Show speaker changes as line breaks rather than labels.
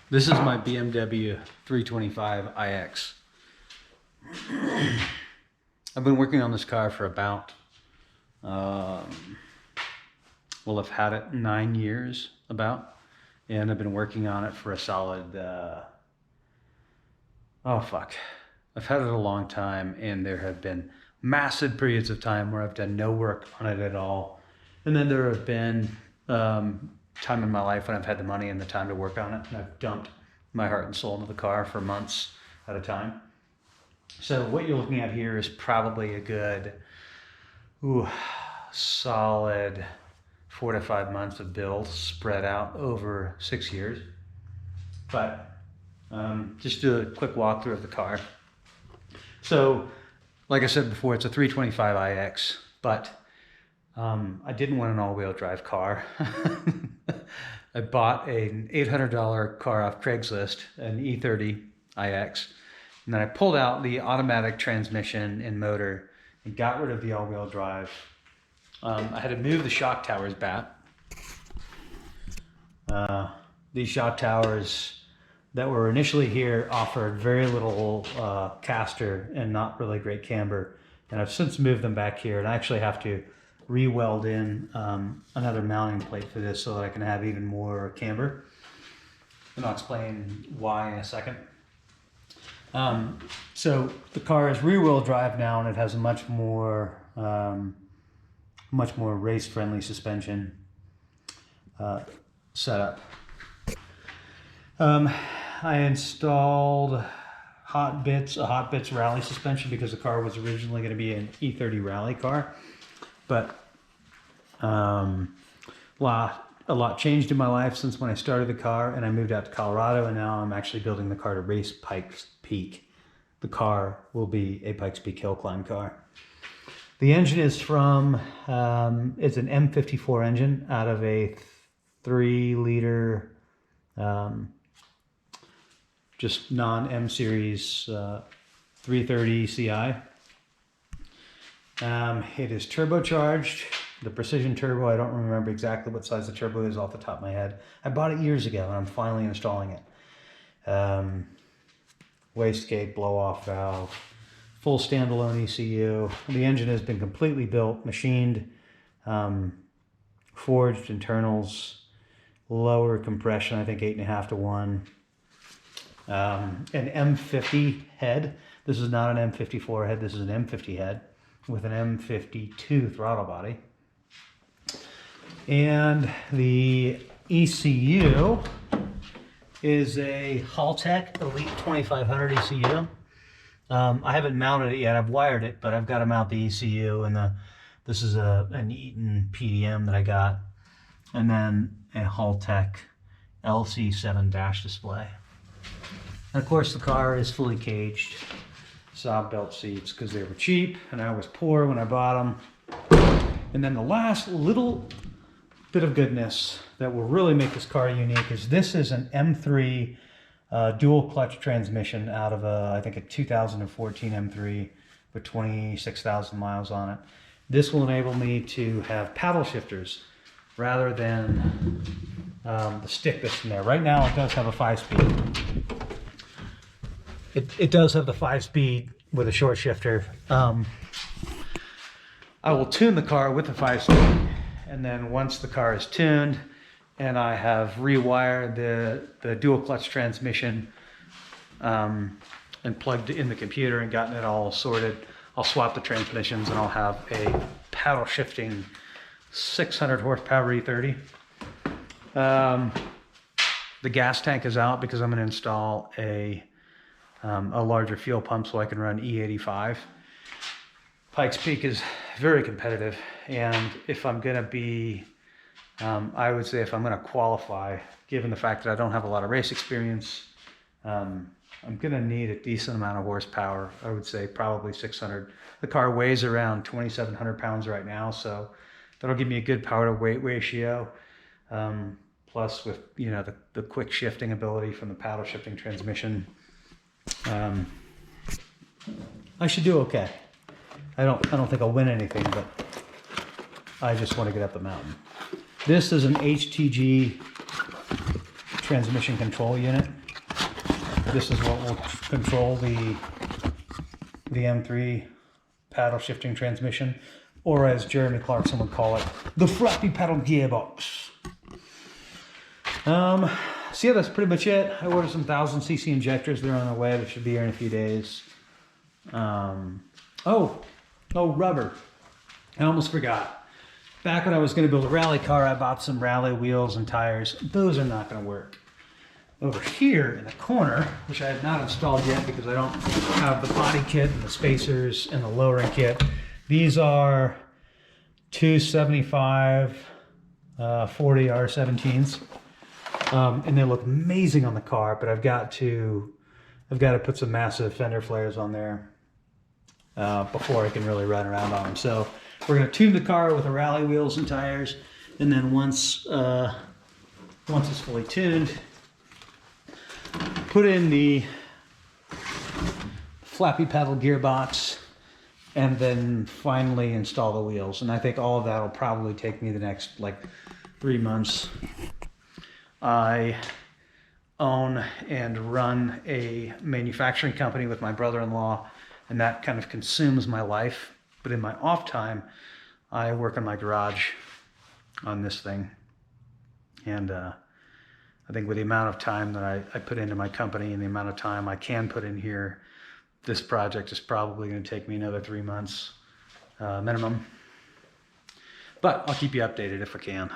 This is my BMW 325 iX. I've been working on this car for about, well, I've had it 9 years about, and I've been working on it for a solid, I've had it a long time, and there have been massive periods of time where I've done no work on it at all. And then there have been time in my life when I've had the money and the time to work on it, and I've dumped my heart and soul into the car for months at a time. So what you're looking at here is probably a good, solid 4 to 5 months of build spread out over 6 years. But just do a quick walkthrough of the car. So, like I said before, it's a 325 iX, but I didn't want an all-wheel drive car. I bought an $800 car off Craigslist, an E30 iX, and then I pulled out the automatic transmission and motor and got rid of the all-wheel drive. I had to move the shock towers back. These shock towers that were initially here offered very little caster and not really great camber, and I've since moved them back here, and I actually have to re-weld in another mounting plate for this so that I can have even more camber, and I'll explain why in a second. So the car is rear-wheel drive now, and it has a much more race-friendly suspension setup. I installed a Hot Bits rally suspension because the car was originally going to be an E30 rally car, but a lot changed in my life since when I started the car, and I moved out to Colorado, and now I'm actually building the car to race Pikes Peak. The car will be a Pikes Peak hill climb car. The engine is from, it's an M54 engine out of a 3-liter, just non-M series 330 CI. It is turbocharged, the Precision Turbo. I don't remember exactly what size the turbo is off the top of my head. I bought it years ago, and I'm finally installing it. Wastegate, blow-off valve, full standalone ECU. The engine has been completely built, machined, forged internals, lower compression, I think 8.5 to 1. An M50 head. This is not an M54 head, this is an M50 head with an M52 throttle body. And the ECU is a Haltech Elite 2500 ECU. I haven't mounted it yet, I've wired it, but I've got to mount the ECU, and this is an Eaton PDM that I got, and then a Haltech LC7 dash display. And of course the car is fully caged, Saab belt seats because they were cheap and I was poor when I bought them. And then the last little bit of goodness that will really make this car unique is this is an M3 dual clutch transmission out of I think a 2014 M3 with 26,000 miles on it. This will enable me to have paddle shifters rather than the stick that's in there. Right now it does have a 5-speed. It does have the 5-speed with a short shifter. I will tune the car with the 5-speed, and then once the car is tuned and I have rewired the dual clutch transmission and plugged in the computer and gotten it all sorted, I'll swap the transmissions and I'll have a paddle shifting 600 horsepower E30. The gas tank is out because I'm going to install a larger fuel pump so I can run E85. Pikes Peak is very competitive, and if I'm going to be, I would say if I'm going to qualify, given the fact that I don't have a lot of race experience, I'm going to need a decent amount of horsepower. I would say probably 600. The car weighs around 2,700 pounds right now, so that'll give me a good power to weight ratio. Plus with, you know, the quick shifting ability from the paddle shifting transmission. I should do okay. I don't think I'll win anything, but I just want to get up the mountain. This is an HTG transmission control unit. This is what will control the M3 paddle shifting transmission, or as Jeremy Clarkson would call it, the flappy paddle gearbox. So yeah, that's pretty much it. I ordered some 1000cc injectors. They're on their way. They should be here in a few days. Oh, rubber. I almost forgot. Back when I was going to build a rally car, I bought some rally wheels and tires. Those are not going to work. Over here in the corner, which I have not installed yet because I don't have the body kit and the spacers and the lowering kit. These are 275 40 R17s. And they look amazing on the car, but I've got to put some massive fender flares on there before I can really run around on them. So we're going to tune the car with the rally wheels and tires, and then once it's fully tuned, put in the flappy paddle gearbox, and then finally install the wheels. And I think all of that will probably take me the next like 3 months. I own and run a manufacturing company with my brother-in-law, and that kind of consumes my life. But in my off time, I work in my garage on this thing. And I think with the amount of time that I put into my company and the amount of time I can put in here, this project is probably going to take me another 3 months minimum. But I'll keep you updated if I can.